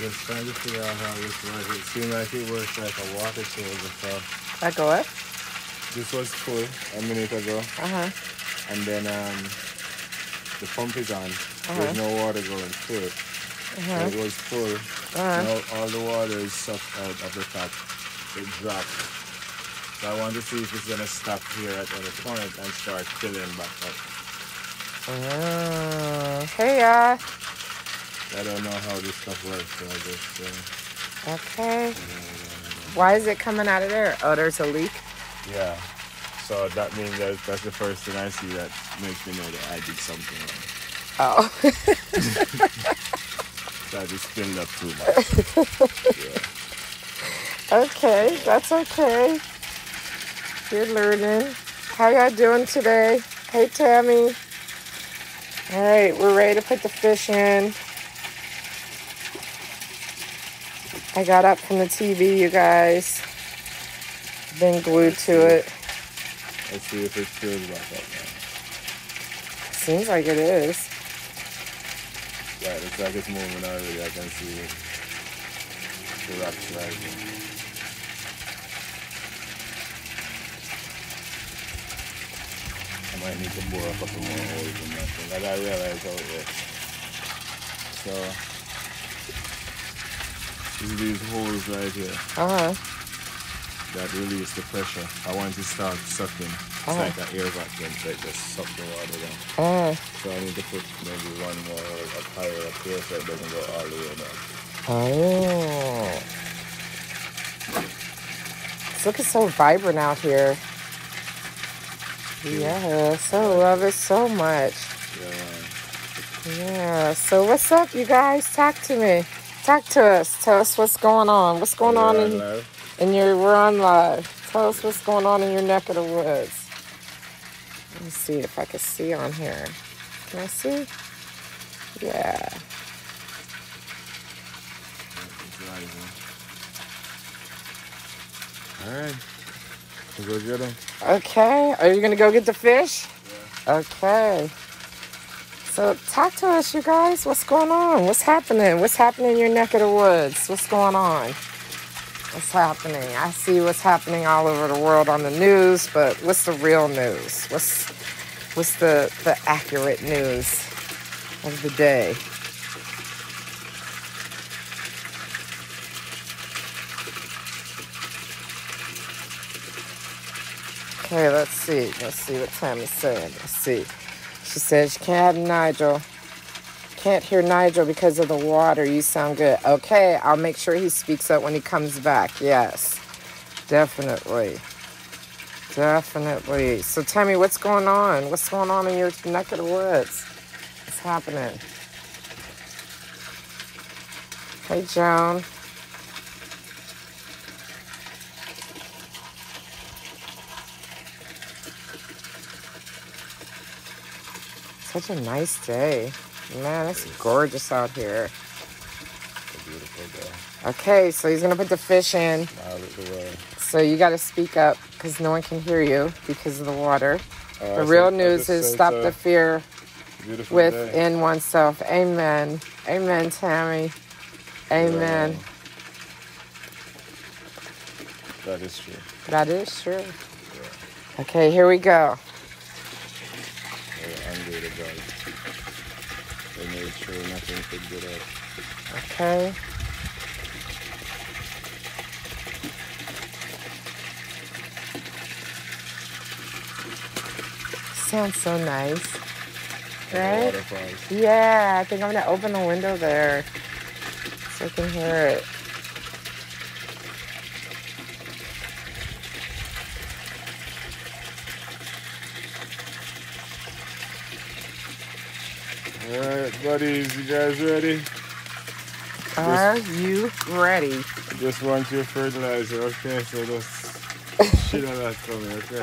just trying to figure out how this works. It seemed like it works like a water shoulder. So Like a what? this was full a minute ago, Uh-huh. and then the pump is on. There's no water going through it. So it was full. Now all the water is sucked out of the top. It dropped. So I want to see if it's gonna stop here at any point and start filling back up. Hey, y'all. I don't know how this stuff works, so I just Okay. Why is it coming out of there? Oh, there's a leak? yeah. So that means that's the first thing I see that makes me know that I did something wrong. Oh. So I just filled up too much. Yeah. Okay, that's okay. You're learning. How y'all doing today? Hey, Tammy. All right, we're ready to put the fish in. I got up from the TV, you guys. Been glued to it. Let's see if it fills back up now. Seems like it is. Yeah, it looks like it's moving already. I can see the rocks rising. I might need to bore a couple more holes in that thing. I realize how it works. So, these holes right here that release the pressure. I want to start sucking. It's like an air vacuum, so it just suck the water down. So I need to put maybe one more up higher up here so it doesn't go all the way down. Oh. It's looking so vibrant out here. Yes, I love it so much. Yeah. So what's up, you guys? Talk to me. Talk to us. Tell us what's going on. What's going on we're on live. Tell us what's going on in your neck of the woods. Let me see if I can see on here. Can I see? Yeah. All right. We'll go get them. Okay. Are you going to go get the fish? Yeah. Okay. So talk to us, you guys. What's going on? What's happening? What's happening in your neck of the woods? What's going on? What's happening? I see what's happening all over the world on the news, but what's the real news? What's the accurate news of the day? Okay, let's see. Let's see what Tammy's saying. Let's see. She says she can't have Nigel. Can't hear Nigel because of the water. You sound good. Okay, I'll make sure he speaks up when he comes back. Yes, definitely. Definitely. So tell me, what's going on? What's going on in your neck of the woods? What's happening? Hey, Joan. Such a nice day. Man, it's gorgeous out here. It's a beautiful day. Okay, so he's going to put the fish in. Out of the way. So you got to speak up because no one can hear you because of the water. The real news is stop the fear within oneself. Amen. Amen, Tammy. Amen. Yeah. That is true. That is true. Yeah. Okay, here we go. They're angry to God. They made sure nothing could get out. Okay. Sounds so nice. Right? Yeah, I think I'm going to open the window there so I can hear it. All right, buddies, you guys ready? Are you ready? Just want your fertilizer, okay? So just shit on that for me, okay?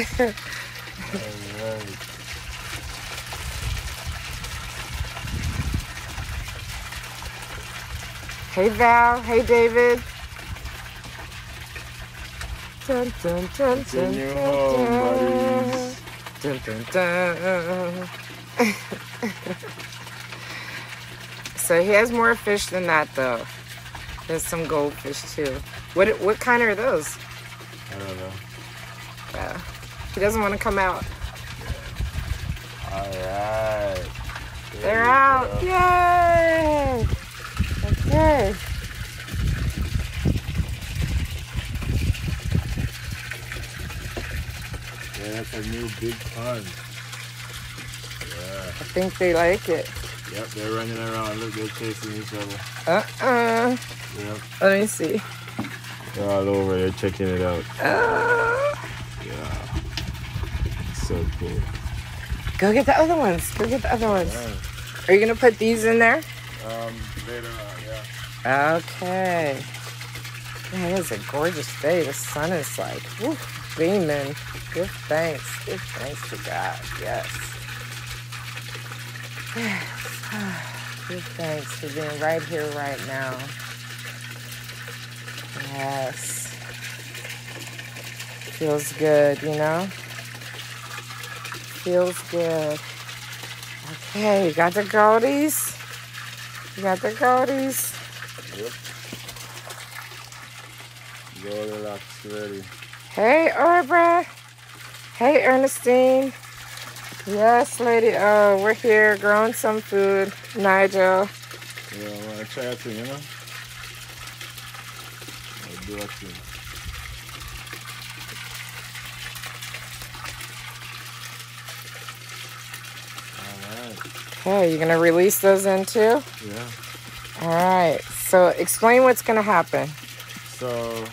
All right. Hey, Val. Hey, David. Dun, dun, dun, dun, Continue dun, home, dun. buddies. Dun, dun, dun. So he has more fish than that, though. There's some goldfish, too. What kind are those? I don't know. Yeah. He doesn't want to come out. All right. They're out. Go. Yay! Okay. Yeah, that's a new big pond. Yeah. I think they like it. Yep, they're running around. Look, they're chasing each other. Yep. Let me see. They're all over. They're checking it out. Yeah. So cool. Go get the other ones. Go get the other ones. Right. Are you going to put these in there? Later on, yeah. Okay. Man, it is a gorgeous day. The sun is like, woo, beaming. Give thanks. Give thanks to God. Yes. Yes. Give thanks for being right here, right now. Yes. Feels good, you know? Feels good. Okay, you got the goldies? You got the goldies? Yep. Goldilocks ready. Hey, Orbra. Hey, Ernestine. Yes, lady. Oh, we're here growing some food. Nigel. Yeah, I want to try a thing, you know? I'll do a thing. Okay, you gonna release those in too? Yeah. All right. So explain what's gonna happen. So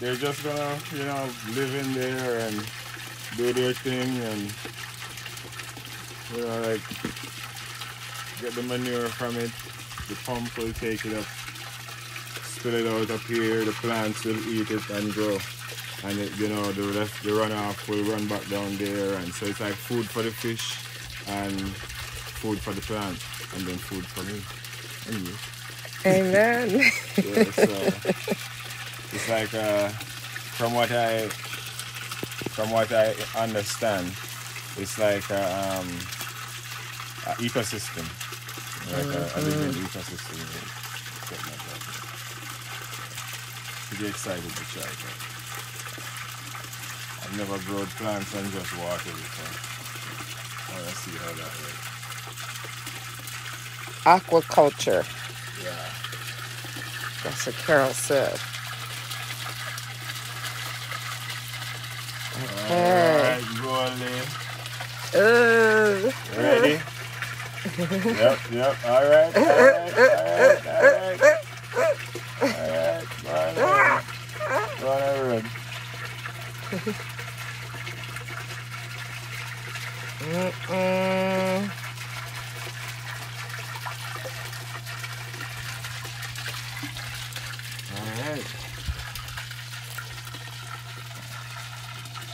they're just gonna, live in there and do their thing and, like get the manure from it. The pump will take it up, spill it out up here. The plants will eat it and grow. And the runoff will run back down there. And so it's like food for the fish and food for the plant, and then food for me and you. Amen. Yeah, so it's like from what I understand, it's like an ecosystem, like a living ecosystem. Pretty excited to try it out. I've never grown plants and just water before. I want to see how that works. Aquaculture. Yeah. That's what Carol said. Okay. All right, Goldie. Ready? Yep. All right. Go on a run.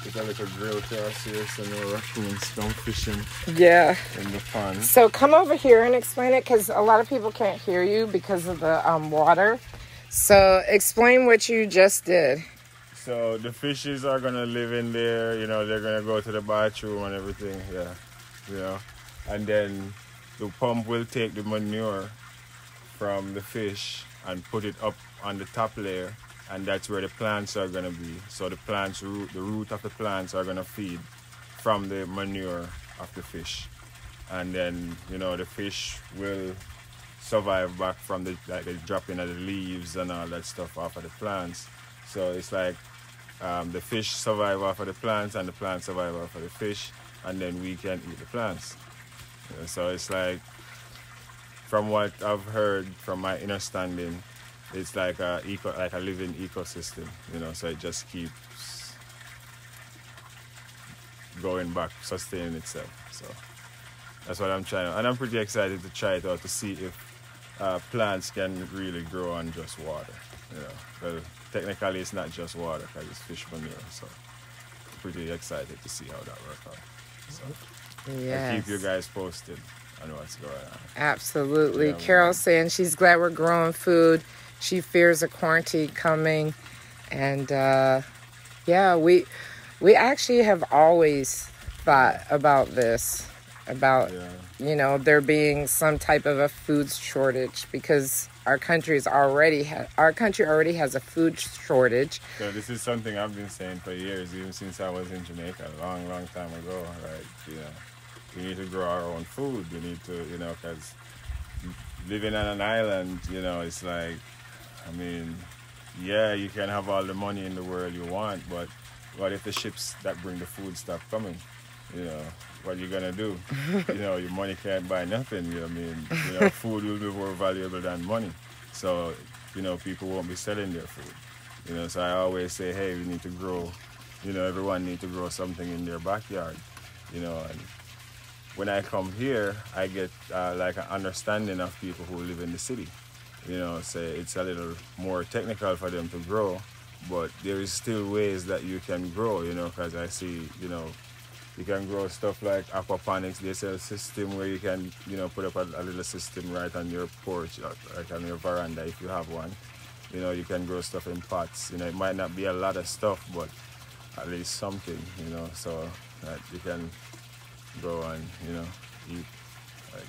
Get a little grill across here so no raccoons come fishing in the pond. So come over here and explain it, because a lot of people can't hear you because of the water. So explain what you just did. So the fishes are going to live in there, they're going to go to the bathroom and everything, And then the pump will take the manure from the fish and put it up on the top layer, and that's where the plants are going to be. So the root of the plants are going to feed from the manure of the fish. And then, the fish will survive back from the dropping of the leaves and all that stuff off of the plants. So it's like the fish survive off of the plants and the plants survive off of the fish, and then we can eat the plants. So it's like, from what I've heard, from my understanding, it's like a living ecosystem, so it just keeps going back, sustaining itself. So that's what I'm trying to, and I'm pretty excited to try it out to see if plants can really grow on just water. Well, technically it's not just water because it's fish manure, so I'm pretty excited to see how that works out. So I'll keep you guys posted on what's going on. Absolutely. Yeah, Carol's saying she's glad we're growing food. She fears a quarantine coming. And we actually have always thought about this. about, there being some type of a food shortage, because our country already has a food shortage. So this is something I've been saying for years, even since I was in Jamaica a long, long time ago. Right? We need to grow our own food. We need to, because living on an island, it's like, I mean, yeah, you can have all the money in the world you want, but what if the ships that bring the food stop coming? What are you gonna do? Your money can't buy nothing. Food will be more valuable than money. So, people won't be selling their food. So I always say, hey, we need to grow. Everyone need to grow something in their backyard. And when I come here, I get like an understanding of people who live in the city. Say it's a little more technical for them to grow, but there is still ways that you can grow. Because I see, you can grow stuff like aquaponics. They sell a system where you can, put up a little system right on your porch, like on your veranda if you have one. You can grow stuff in pots. It might not be a lot of stuff, but at least something, so that you can go and, eat. Like,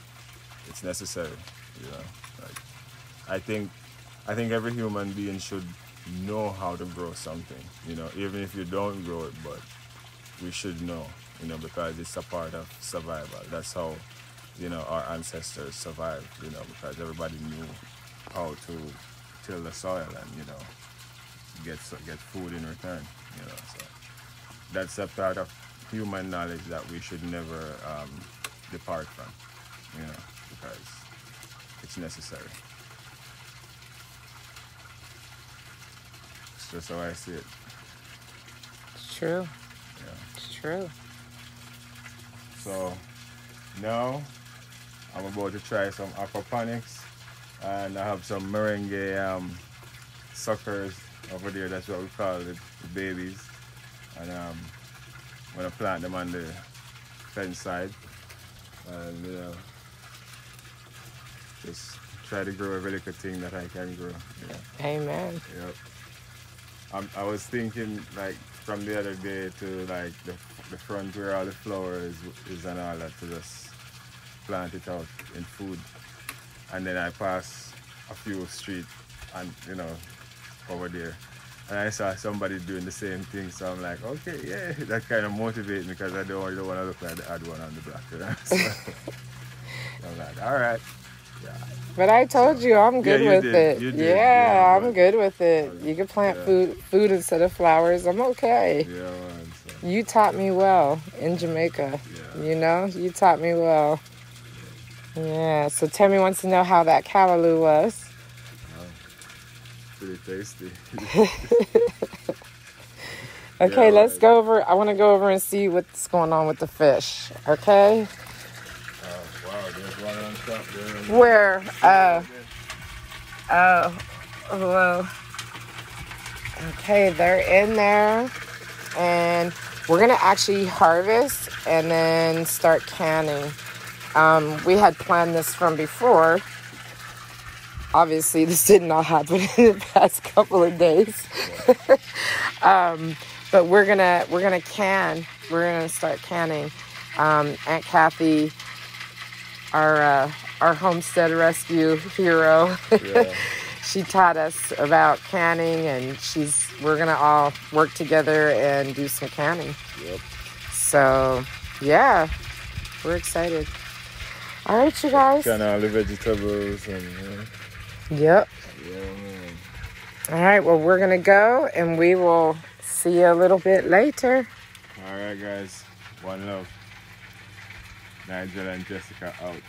it's necessary, Like, I think every human being should know how to grow something, even if you don't grow it, but we should know, because it's a part of survival. That's how, our ancestors survived, because everybody knew how to till the soil and, get food in return, So that's a part of human knowledge that we should never depart from, because it's necessary. It's just how I see it. It's true. Yeah. It's true. So now I'm about to try some aquaponics, and I have some merengue suckers over there. That's what we call it, the babies. And I'm gonna plant them on the fence side, and just try to grow every little thing that I can grow. Amen. Yep. I was thinking, like, from the other day to, like, the front where all the flowers is and all that, to just plant it out in food. And then I pass a few streets and, over there. And I saw somebody doing the same thing, so I'm like, okay, yeah, that kind of motivates me, because I don't want to look like the odd one on the block, So I'm like, all right. Yeah. But I told you I'm good with it. You did. Yeah, I'm good with it. You can plant food instead of flowers. I'm okay. Yeah, man. So. You taught me well in Jamaica. Yeah. You taught me well. Yeah. So Tammy wants to know how that callaloo was. Pretty tasty. Okay, yeah, let's go over. I want to go over and see what's going on with the fish. Okay. Wow, there's one on top there. Where? Well. Okay, they're in there, and we're gonna actually harvest and then start canning. We had planned this from before. Obviously, this did not happen in the past couple of days. But we're gonna can. We're gonna start canning. Aunt Kathy, our homestead rescue hero, she taught us about canning, and we're gonna all work together and do some canning. Yep. So yeah, we're excited. All right, you guys. Can all the vegetables and. Yep. Yeah, man. All right, well, we're going to go, and we will see you a little bit later. All right, guys. One love. Nigel and Jessica out.